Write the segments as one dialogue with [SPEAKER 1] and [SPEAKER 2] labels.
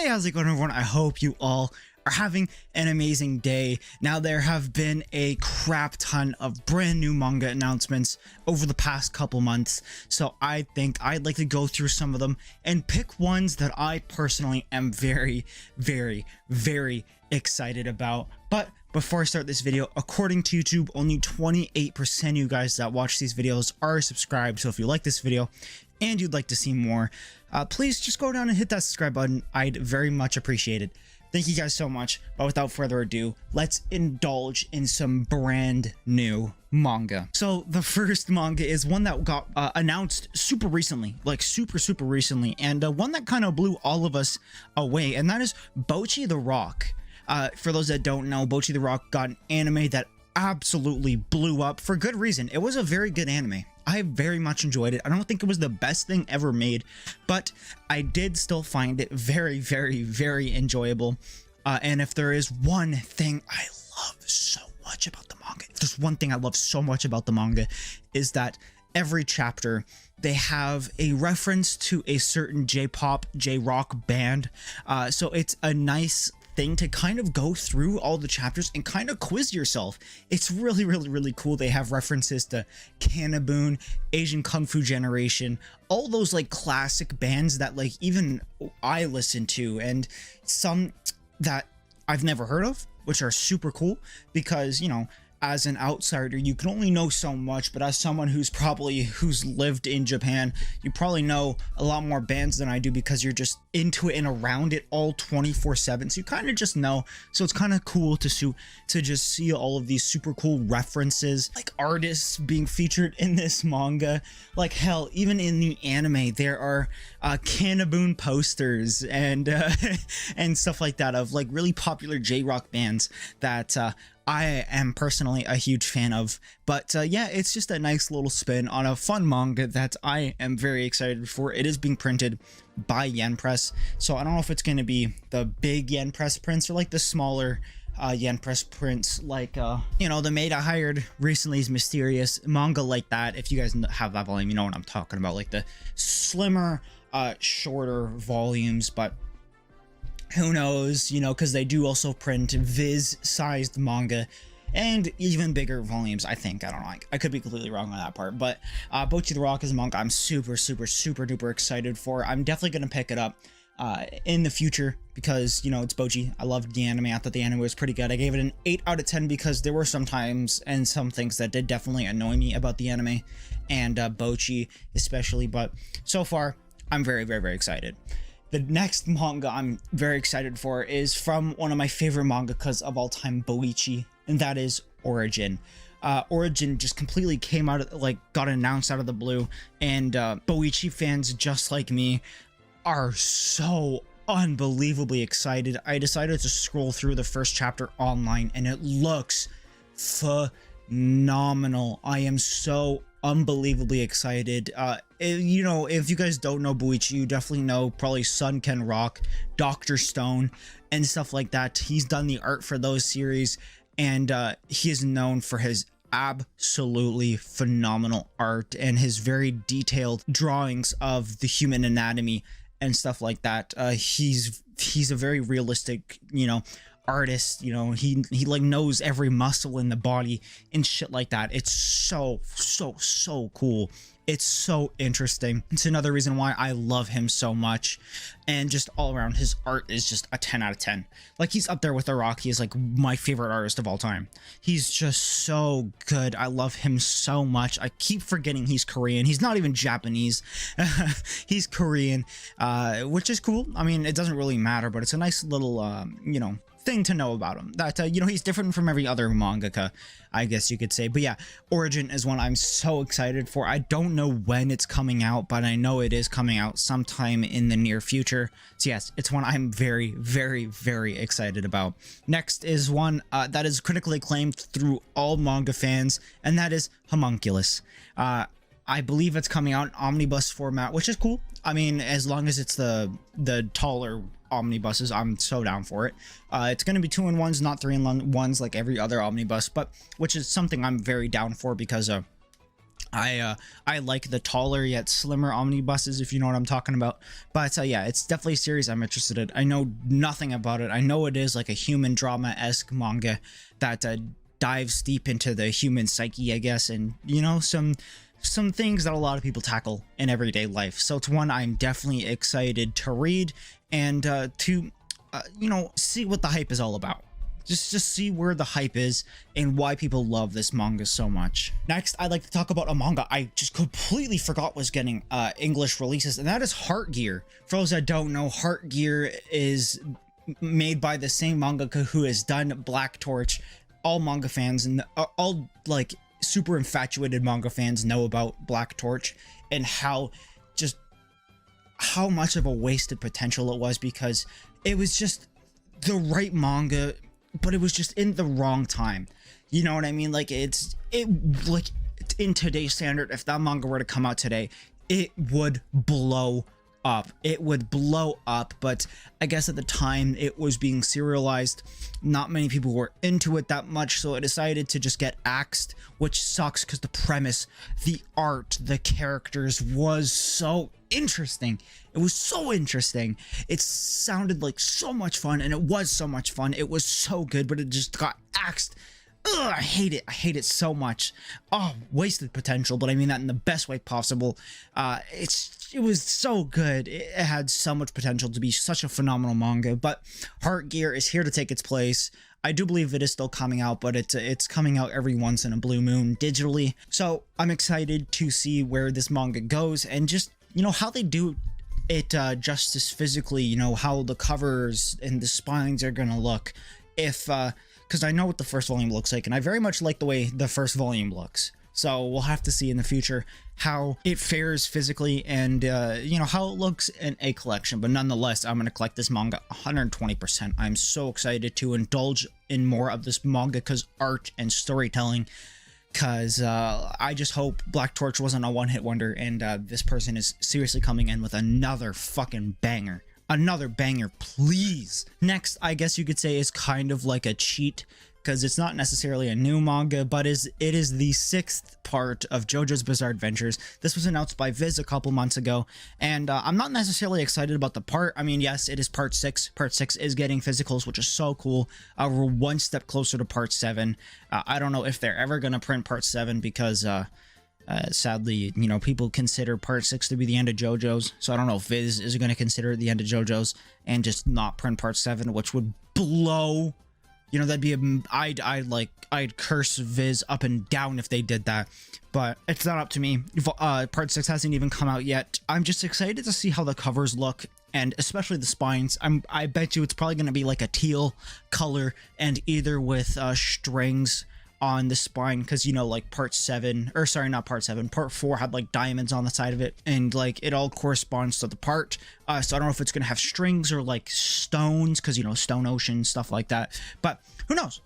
[SPEAKER 1] Hey, how's it going, everyone? I hope you all are having an amazing day. Now, there have been a crap ton of brand new manga announcements over the past couple months, so I think I'd like to go through some of them and pick ones that I personally am very excited about. But before I start this video, according to YouTube, only 28% of you guys that watch these videos are subscribed. So if you like this video and you'd like to see more, please just go down and hit that subscribe button. I'd very much appreciate it. Thank you guys so much. But without further ado, let's indulge in some brand new manga. So the first manga is one that got announced super recently, like super recently, and one that kind of blew all of us away, and that is Bocchi The Rock. For those that don't know, Bocchi The Rock got an anime that absolutely blew up for good reason. It was a very good anime. I very much enjoyed it. I don't think it was the best thing ever made, but I did still find it very enjoyable. And if there is one thing I love so much about the manga, there's one thing I love so much about the manga, is that every chapter they have a reference to a certain J-pop, J-rock band. So it's a nice thing to kind of go through all the chapters and kind of quiz yourself. It's really cool. They have references to Cannabune, Asian Kung Fu Generation, all those like classic bands that like even I listen to, and some that I've never heard of, which are super cool because, you know, as an outsider, you can only know so much, but as someone who's lived in Japan, you probably know a lot more bands than I do because you're just into it and around it all 24/7. So you kind of just know. So it's kind of cool to just see all of these super cool references, like artists being featured in this manga. Like hell, even in the anime, there are Cannabune posters and and stuff like that of like really popular J-rock bands that I am personally a huge fan of. But yeah, it's just a nice little spin on a fun manga that I am very excited for. It is being printed by Yen Press, so I don't know if it's going to be the big Yen Press prints or like the smaller Yen Press prints, like you know, the maid I hired recently is Mysterious, manga like that. If you guys have that volume, you know what I'm talking about, like the slimmer shorter volumes. But who knows, you know, because they do also print Viz-sized manga and even bigger volumes, I think. I don't know, I could be completely wrong on that part. But Bocchi The Rock is a manga I'm super duper excited for. I'm definitely going to pick it up in the future because, you know, it's Bocchi. I loved the anime. I thought the anime was pretty good. I gave it an 8 out of 10 because there were some times and some things that did definitely annoy me about the anime and Bocchi especially. But so far, I'm very excited. The next manga I'm very excited for is from one of my favorite mangakas of all time, Boichi, and that is Origin. Origin just completely came out of, like, got announced out of the blue, and Boichi fans just like me are so unbelievably excited. I decided to scroll through the first chapter online, and it looks phenomenal. I am so unbelievably excited. You know, if you guys don't know Boichi, you definitely know probably Sun Ken Rock, Dr. Stone, and stuff like that. He's done the art for those series, and he is known for his absolutely phenomenal art and his very detailed drawings of the human anatomy and stuff like that. He's a very realistic, you know, artist. You know, he like knows every muscle in the body and shit like that. It's so cool. It's so interesting. It's another reason why I love him so much, and just all around his art is just a 10 out of 10. Like, he's up there with The Rock. He is like my favorite artist of all time. He's just so good. I love him so much. I keep forgetting he's Korean. He's not even Japanese. He's Korean, which is cool. I mean, it doesn't really matter, but it's a nice little you know, thing to know about him, that you know, he's different from every other mangaka, I guess you could say. But yeah, Origin is one I'm so excited for. I don't know when it's coming out, but I know it is coming out sometime in the near future. So yes, it's one I'm very excited about. Next is one that is critically acclaimed through all manga fans, and that is Homunculus. I believe it's coming out in omnibus format, which is cool. I mean, as long as it's the taller omnibuses, I'm so down for it. It's going to be 2-in-1s, not 3-in-1s like every other omnibus, but which is something I'm very down for because I like the taller yet slimmer omnibuses, if you know what I'm talking about. But yeah, it's definitely a series I'm interested in. I know nothing about it. I know it is like a human drama-esque manga that dives deep into the human psyche, I guess, and you know, some things that a lot of people tackle in everyday life. So it's one I'm definitely excited to read and to you know, see what the hype is all about. Just see where the hype is and why people love this manga so much. Next, I'd like to talk about a manga I just completely forgot was getting English releases, and that is Heart Gear. For those that don't know, Heart Gear is made by the same mangaka who has done Black Torch. All manga fans and all like super infatuated manga fans know about Black Torch and how much of a wasted potential it was, because it was just the right manga, but it was just in the wrong time. You know what I mean? Like like in today's standard, if that manga were to come out today, it would blow up. It would blow up, but I guess at the time it was being serialized, not many people were into it that much, so it decided to just get axed, which sucks because the premise, the art, the characters was so interesting. It was so interesting. It sounded like so much fun, and it was so much fun. It was so good, but it just got axed. Ugh, I hate it. I hate it so much. Oh, wasted potential, but I mean that in the best way possible. It was so good. It had so much potential to be such a phenomenal manga, but Heart Gear is here to take its place. I do believe it is still coming out, but it's coming out every once in a blue moon digitally. So I'm excited to see where this manga goes and just, you know, how they do it justice physically, you know, how the covers and the spines are gonna look. If because I know what the first volume looks like, and I very much like the way the first volume looks. So we'll have to see in the future how it fares physically and, you know, how it looks in a collection. But nonetheless, I'm going to collect this manga 120%. I'm so excited to indulge in more of this manga because art and storytelling. Because I just hope Black Torch wasn't a one-hit wonder and this person is seriously coming in with another fucking banger. Another banger, please. Next, I guess you could say is kind of like a cheat, because it's not necessarily a new manga, but it is the 6th part of JoJo's Bizarre Adventures. This was announced by Viz a couple months ago, and I'm not necessarily excited about the part. I mean, yes, it is part 6. Part 6 is getting physicals, which is so cool. We're one step closer to part 7. I don't know if they're ever going to print part 7 because... sadly, you know, people consider part 6 to be the end of JoJo's, so I don't know if Viz is going to consider it the end of JoJo's and just not print part 7, which would blow, you know, that'd be I'd curse Viz up and down if they did that, but it's not up to me. Part 6 hasn't even come out yet. I'm just excited to see how the covers look, and especially the spines. I bet you it's probably going to be like a teal color, and either with strings on the spine, because, you know, like part 7, or sorry, not part 7, part 4 had like diamonds on the side of it, and like it all corresponds to the part. So I don't know if it's gonna have strings or like stones, because, you know, Stone Ocean, stuff like that, but who knows?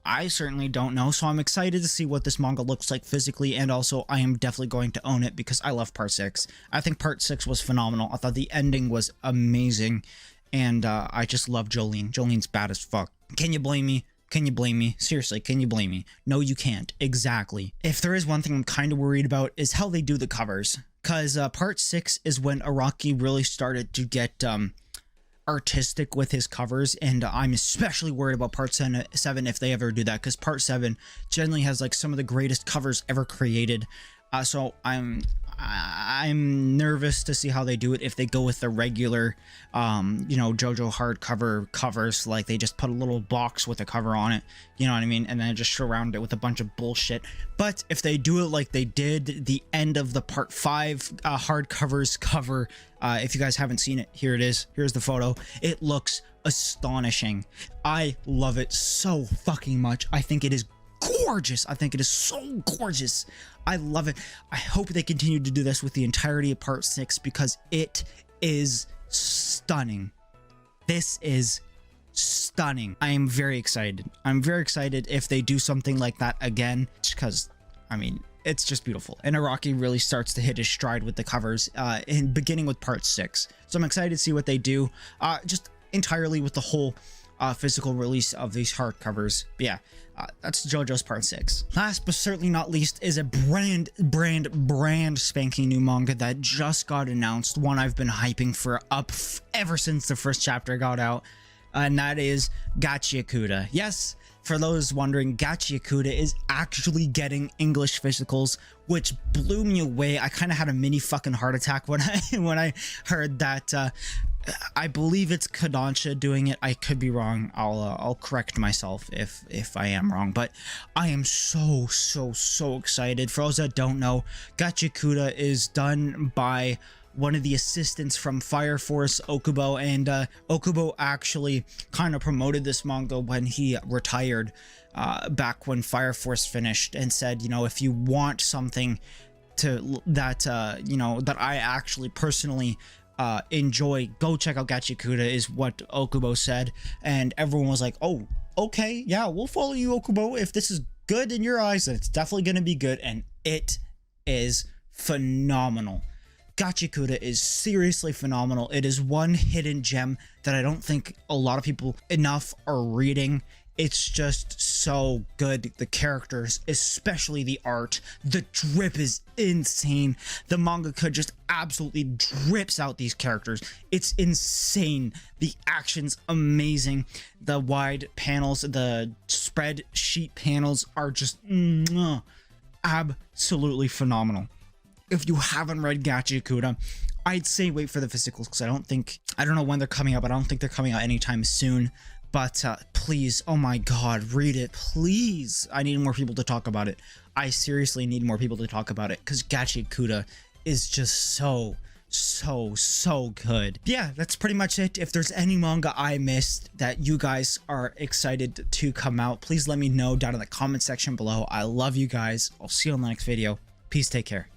[SPEAKER 1] I certainly don't know. So I'm excited to see what this manga looks like physically, and also I am definitely going to own it because I love part 6. I think part 6 was phenomenal. I thought the ending was amazing, and I just love Jolene. Jolene's bad as fuck. Can you blame me? Can you blame me? Seriously, can you blame me? No, you can't. Exactly. If there is one thing I'm kind of worried about is how they do the covers. Because part 6 is when Araki really started to get artistic with his covers, and I'm especially worried about part 7 if they ever do that, because part 7 generally has like some of the greatest covers ever created. So I'm nervous to see how they do it if they go with the regular, you know, JoJo hardcover covers, like they just put a little box with a cover on it, you know what I mean, and then just surround it with a bunch of bullshit. But if they do it like they did the end of the part 5 hardcovers cover, if you guys haven't seen it, here it is. Here's the photo. It looks astonishing. I love it so fucking much. I think it is gorgeous. I think it is so gorgeous. I love it. I hope they continue to do this with the entirety of part 6 because it is stunning. This is stunning. I am very excited. I'm very excited if they do something like that again, because, I mean, it's just beautiful. And Araki really starts to hit his stride with the covers, beginning with part 6. So I'm excited to see what they do, just entirely with the whole physical release of these hardcovers. But yeah, that's JoJo's Part 6. Last but certainly not least is a brand spanking new manga that just got announced, one I've been hyping for ever since the first chapter got out, and that is Gachiakuta. Yes, for those wondering, Gachiakuta is actually getting English physicals, which blew me away. I kind of had a mini fucking heart attack when I heard that. I believe it's Kodansha doing it. I could be wrong. I'll correct myself if I am wrong. But I am so excited. For those that don't know, Gachiakuta is done by one of the assistants from Fire Force, Okubo, and Okubo actually kind of promoted this manga when he retired back when Fire Force finished, and said, you know, if you want something that you know, that I actually personally enjoy, go check out Gachiakuta, is what Okubo said. And everyone was like, oh, okay, yeah, we'll follow you, Okubo. If this is good in your eyes, then it's definitely going to be good. And it is phenomenal. Gachiakuta is seriously phenomenal. It is one hidden gem that I don't think a lot of people enough are reading. It's just so good. The characters, especially the art, the drip is insane. The mangaka just absolutely drips out these characters. It's insane. The action's amazing. The wide panels, the spread sheet panels are just absolutely phenomenal. If you haven't read Gachiakuta, I'd say wait for the physicals, because I don't know when they're coming out, but I don't think they're coming out anytime soon. But please, oh my god, read it, please. I need more people to talk about it. I seriously need more people to talk about it, because Gachiakuta is just so good. Yeah, that's pretty much it. If there's any manga I missed that you guys are excited to come out, please let me know down in the comment section below. I love you guys. I'll see you on the next video. Peace, take care.